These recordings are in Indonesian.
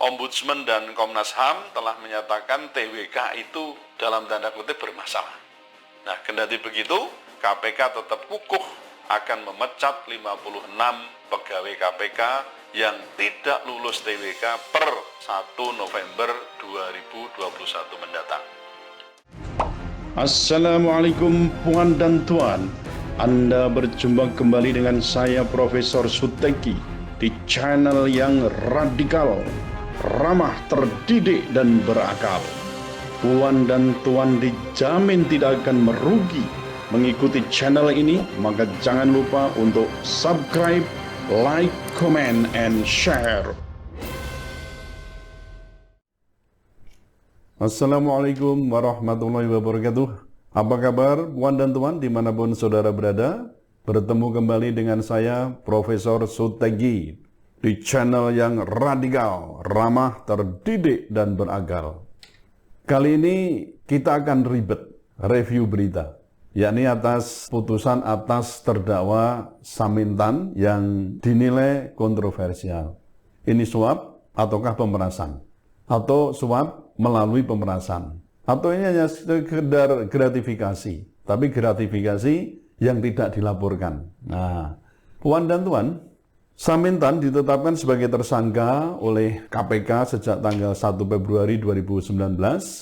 Ombudsman dan Komnas HAM telah menyatakan TWK itu dalam tanda kutip bermasalah. Nah, kendati begitu, KPK tetap kukuh akan memecat 56 pegawai KPK yang tidak lulus TWK per 1 November 2021 mendatang. Assalamualaikum puan dan tuan. Anda berjumpa kembali dengan saya Profesor Suteki di channel yang radikal, ramah, terdidik, dan berakal. Puan dan tuan dijamin tidak akan merugi mengikuti channel ini, maka jangan lupa untuk subscribe, like, comment, and share. Assalamualaikum warahmatullahi wabarakatuh. Apa kabar puan dan tuan dimanapun saudara berada? Bertemu kembali dengan saya Profesor Suteki di channel yang radikal, ramah, terdidik, dan berakal. Kali ini kita akan review berita, yakni atas putusan atas terdakwa Samintan yang dinilai kontroversial. Ini suap ataukah pemerasan? Atau suap melalui pemerasan? Atau ini hanya sekedar gratifikasi, tapi gratifikasi yang tidak dilaporkan. Nah, puan dan tuan, Samintan ditetapkan sebagai tersangka oleh KPK sejak tanggal 1 Februari 2019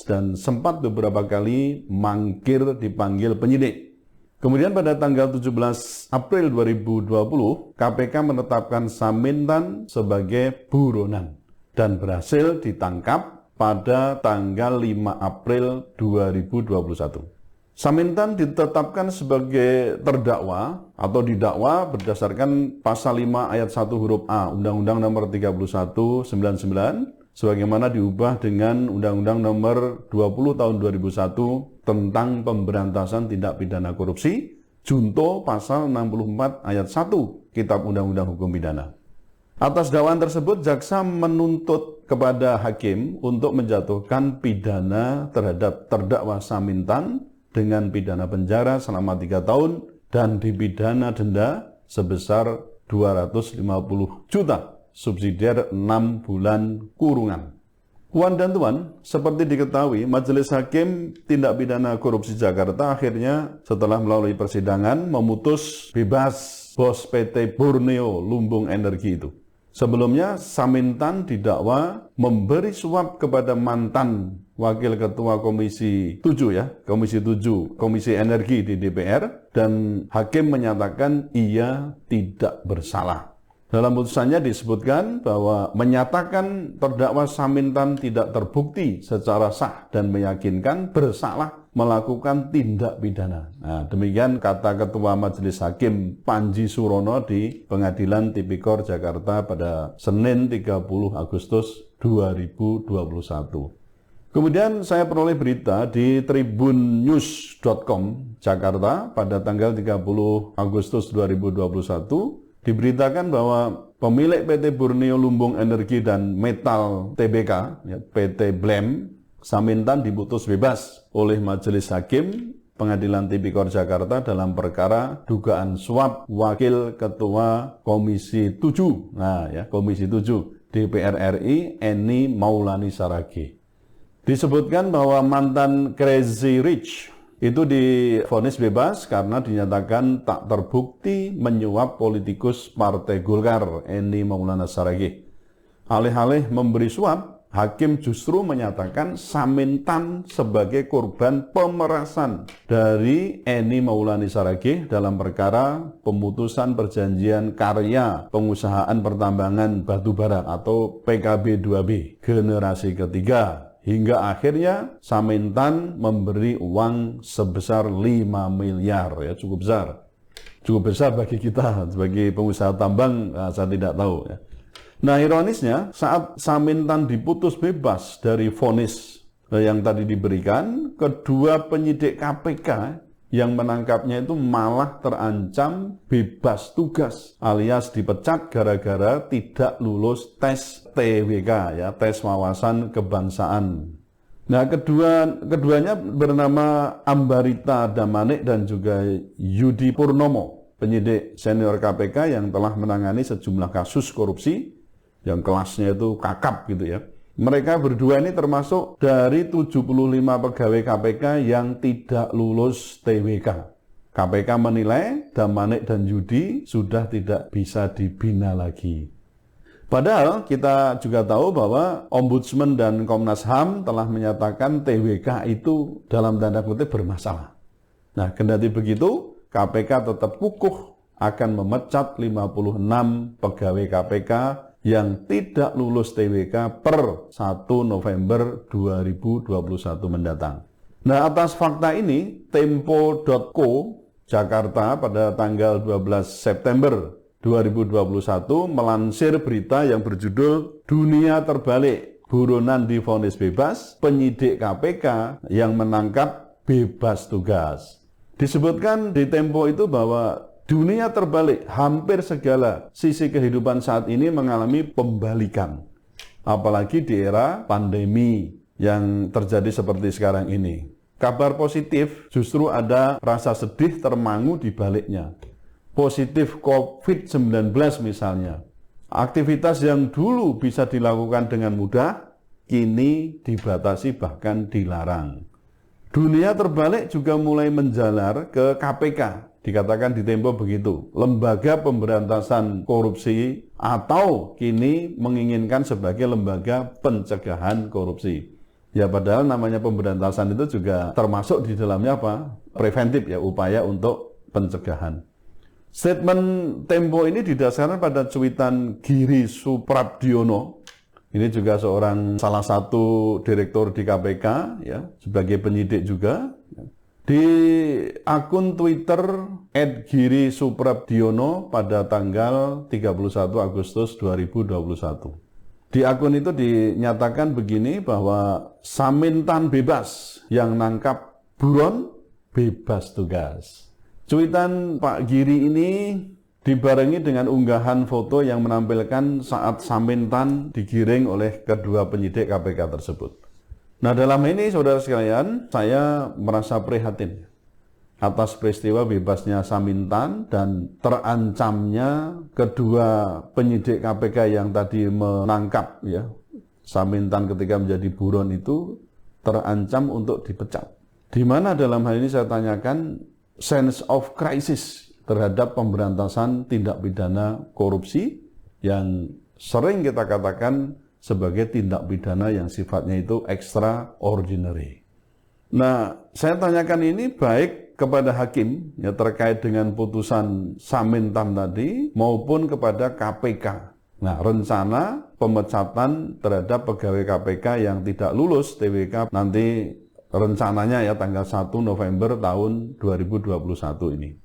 dan sempat beberapa kali mangkir dipanggil penyidik. Kemudian pada tanggal 17 April 2020, KPK menetapkan Samintan sebagai buronan dan berhasil ditangkap pada tanggal 5 April 2021. Samintan ditetapkan sebagai terdakwa atau didakwa berdasarkan pasal 5 ayat 1 huruf A Undang-Undang Nomor 31/99 sebagaimana diubah dengan Undang-Undang Nomor 20 Tahun 2001 tentang pemberantasan tindak pidana korupsi, junto pasal 64 ayat 1 Kitab Undang-Undang Hukum Pidana. Atas dakwaan tersebut, jaksa menuntut kepada hakim untuk menjatuhkan pidana terhadap terdakwa Samintan dengan pidana penjara selama 3 tahun dan dipidana denda sebesar 250 juta, subsidiar 6 bulan kurungan. Puan dan tuan, seperti diketahui, Majelis Hakim Tindak Pidana Korupsi Jakarta akhirnya setelah melalui persidangan memutus bebas bos PT Borneo Lumbung Energi itu. Sebelumnya, Samintan didakwa memberi suap kepada mantan Wakil Ketua Komisi 7 Komisi Energi di DPR, dan hakim menyatakan ia tidak bersalah. Dalam putusannya disebutkan bahwa menyatakan terdakwa Samintan tidak terbukti secara sah dan meyakinkan bersalah melakukan tindak pidana. Nah, demikian kata Ketua Majelis Hakim Panji Surono di Pengadilan Tipikor Jakarta pada Senin 30 Agustus 2021. Kemudian saya peroleh berita di tribunnews.com Jakarta pada tanggal 30 Agustus 2021 diberitakan bahwa pemilik PT Borneo Lumbung Energi dan Metal Tbk, PT BLEM, Samintan diputus bebas oleh Majelis Hakim Pengadilan Tipikor Jakarta dalam perkara dugaan suap Wakil Ketua Komisi 7, Komisi 7 DPR RI Eni Maulani Saraghe. Disebutkan bahwa mantan Crazy Rich itu divonis bebas karena dinyatakan tak terbukti menyuap politikus Partai Golkar Eni Maulani Saraghe. Alih-alih memberi suap, hakim justru menyatakan Samintan sebagai korban pemerasan dari Eni Maulani Saraghe dalam perkara pemutusan perjanjian karya pengusahaan pertambangan batubara atau PKB 2B generasi ketiga. Hingga akhirnya Samintan memberi uang sebesar 5 miliar, cukup besar. Cukup besar bagi kita, sebagai pengusaha tambang, saya tidak tahu. Nah, ironisnya saat Samintan diputus bebas dari vonis yang tadi diberikan, kedua penyidik KPK yang menangkapnya itu malah terancam bebas tugas alias dipecat gara-gara tidak lulus tes TWK, tes wawasan kebangsaan. Nah, keduanya bernama Ambarita Damanik dan juga Yudi Purnomo, penyidik senior KPK yang telah menangani sejumlah kasus korupsi yang kelasnya itu kakap gitu ya. Mereka berdua ini termasuk dari 75 pegawai KPK yang tidak lulus TWK. KPK menilai Damanik dan Yudi sudah tidak bisa dibina lagi. Padahal kita juga tahu bahwa Ombudsman dan Komnas HAM telah menyatakan TWK itu dalam tanda kutip bermasalah. Nah, kendati begitu, KPK tetap kukuh akan memecat 56 pegawai KPK yang tidak lulus TWK per 1 November 2021 mendatang. Nah, atas fakta ini, Tempo.co Jakarta pada tanggal 12 September 2021 melansir berita yang berjudul "Dunia Terbalik, Buronan divonis bebas, penyidik KPK yang menangkap bebas tugas." Disebutkan di Tempo itu bahwa dunia terbalik, hampir segala sisi kehidupan saat ini mengalami pembalikan. Apalagi di era pandemi yang terjadi seperti sekarang ini. Kabar positif justru ada rasa sedih termangu di baliknya. Positif COVID-19 misalnya. Aktivitas yang dulu bisa dilakukan dengan mudah, kini dibatasi bahkan dilarang. Dunia terbalik juga mulai menjalar ke KPK. Dikatakan di Tempo begitu, lembaga pemberantasan korupsi atau kini menginginkan sebagai lembaga pencegahan korupsi. Ya padahal namanya pemberantasan itu juga termasuk di dalamnya apa? Preventif ya, upaya untuk pencegahan. Statement Tempo ini didasarkan pada cuitan Giri Suprabdiono. Ini juga salah satu direktur di KPK ya, sebagai penyidik juga. Di akun Twitter @giri_suprabdiono pada tanggal 31 Agustus 2021. Di akun itu dinyatakan begini bahwa Samintan bebas, yang nangkap buron bebas tugas. Cuitan Pak Giri ini dibarengi dengan unggahan foto yang menampilkan saat Samintan digiring oleh kedua penyidik KPK tersebut. Nah, dalam ini saudara sekalian, saya merasa prihatin atas peristiwa bebasnya Samintan dan terancamnya kedua penyidik KPK yang tadi menangkap ya Samintan ketika menjadi buron itu terancam untuk dipecat. Di mana dalam hal ini saya tanyakan sense of crisis terhadap pemberantasan tindak pidana korupsi yang sering kita katakan sebagai tindak pidana yang sifatnya itu extraordinary. Nah, saya tanyakan ini baik kepada hakim ya terkait dengan putusan Samintan tadi maupun kepada KPK. Nah, rencana pemecatan terhadap pegawai KPK yang tidak lulus TWK nanti rencananya ya tanggal 1 November tahun 2021 ini.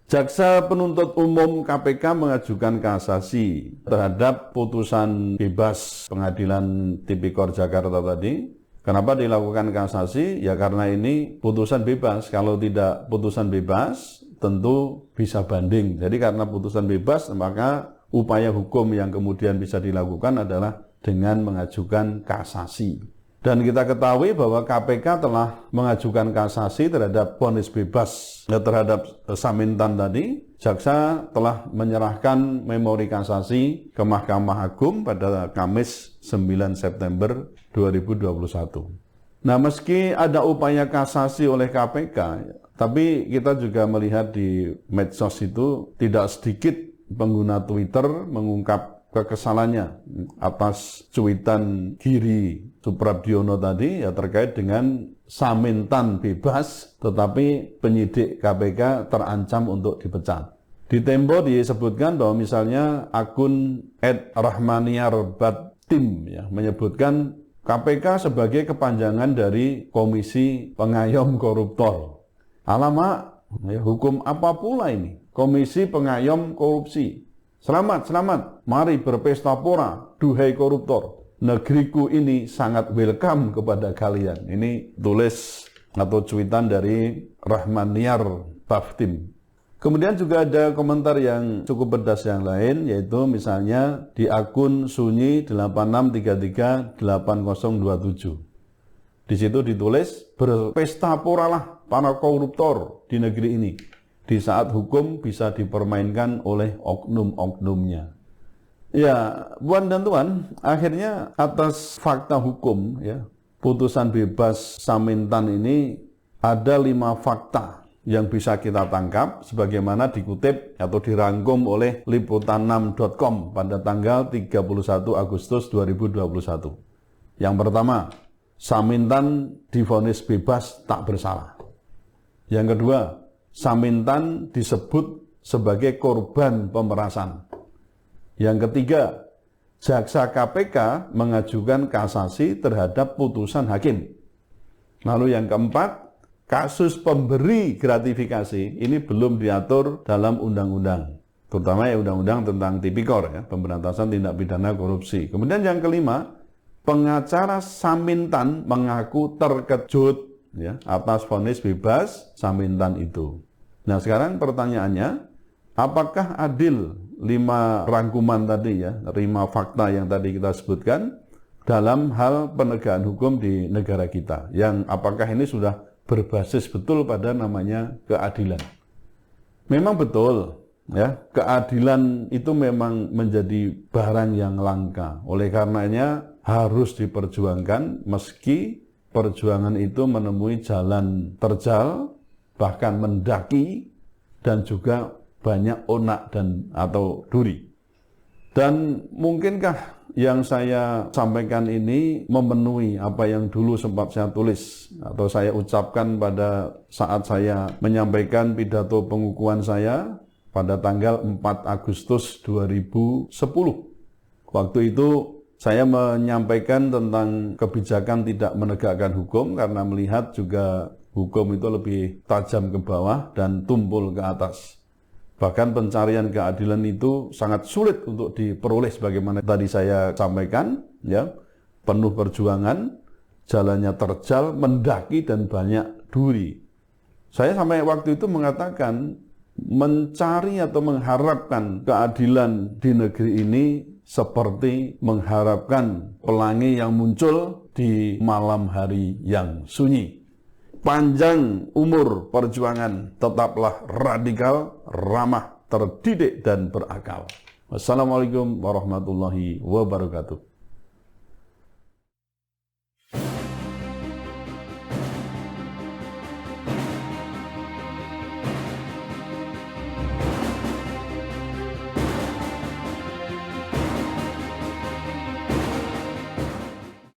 Jaksa penuntut umum KPK mengajukan kasasi terhadap putusan bebas Pengadilan Tipikor Jakarta tadi. Kenapa dilakukan kasasi? Ya karena ini putusan bebas. Kalau tidak putusan bebas, tentu bisa banding. Jadi karena putusan bebas, maka upaya hukum yang kemudian bisa dilakukan adalah dengan mengajukan kasasi. Dan kita ketahui bahwa KPK telah mengajukan kasasi terhadap vonis bebas terhadap Samintan tadi. Jaksa telah menyerahkan memori kasasi ke Mahkamah Agung pada Kamis 9 September 2021. Nah, meski ada upaya kasasi oleh KPK, tapi kita juga melihat di medsos itu tidak sedikit pengguna Twitter mengungkap kekesalannya atas cuitan Giri Suprabdiono tadi ya terkait dengan Samintan bebas tetapi penyidik KPK terancam untuk dipecat. Di Tempo disebutkan bahwa misalnya akun @rahmaniarbatim ya menyebutkan KPK sebagai kepanjangan dari Komisi Pengayom Koruptor. Alamak, ya, hukum apa pula ini? Komisi Pengayom Korupsi. Selamat, mari berpesta pora, duhai koruptor. Negeriku ini sangat welcome kepada kalian. Ini tulis atau cuitan dari Rahmaniar Baftim. Kemudian juga ada komentar yang cukup pedas yang lain, yaitu misalnya di akun Sunyi 86338027. Di situ ditulis, berpesta poralah para koruptor di negeri ini. Di saat hukum bisa dipermainkan oleh oknum-oknumnya. Ya, Puan dan Tuan, akhirnya atas fakta hukum, ya, putusan bebas Samintan ini ada 5 fakta yang bisa kita tangkap sebagaimana dikutip atau dirangkum oleh liputan6.com pada tanggal 31 Agustus 2021. Yang pertama, Samintan divonis bebas tak bersalah. Yang kedua, Samintan disebut sebagai korban pemerasan. Yang ketiga, jaksa KPK mengajukan kasasi terhadap putusan hakim. Lalu yang keempat, kasus pemberi gratifikasi ini belum diatur dalam undang-undang, terutama ya undang-undang tentang tipikor, ya, pemberantasan tindak pidana korupsi. Kemudian yang kelima, pengacara Samintan mengaku terkejut, ya, atas vonis bebas Samintan itu. Nah, sekarang pertanyaannya, apakah adil 5 rangkuman tadi, ya, 5 fakta yang tadi kita sebutkan dalam hal penegakan hukum di negara kita, yang apakah ini sudah berbasis betul pada namanya keadilan? Memang betul, ya, keadilan itu memang menjadi barang yang langka. Oleh karenanya harus diperjuangkan meski perjuangan itu menemui jalan terjal, bahkan mendaki, dan juga banyak onak dan atau duri. Dan mungkinkah yang saya sampaikan ini memenuhi apa yang dulu sempat saya tulis atau saya ucapkan pada saat saya menyampaikan pidato pengukuhan saya pada tanggal 4 Agustus 2010. Waktu itu saya menyampaikan tentang kebijakan tidak menegakkan hukum karena melihat juga hukum itu lebih tajam ke bawah dan tumpul ke atas. Bahkan pencarian keadilan itu sangat sulit untuk diperoleh sebagaimana tadi saya sampaikan, ya. Penuh perjuangan, jalannya terjal, mendaki dan banyak duri. Saya sampai waktu itu mengatakan mencari atau mengharapkan keadilan di negeri ini seperti mengharapkan pelangi yang muncul di malam hari yang sunyi. Panjang umur perjuangan, tetaplah radikal, ramah, terdidik, dan berakal. Wassalamualaikum warahmatullahi wabarakatuh.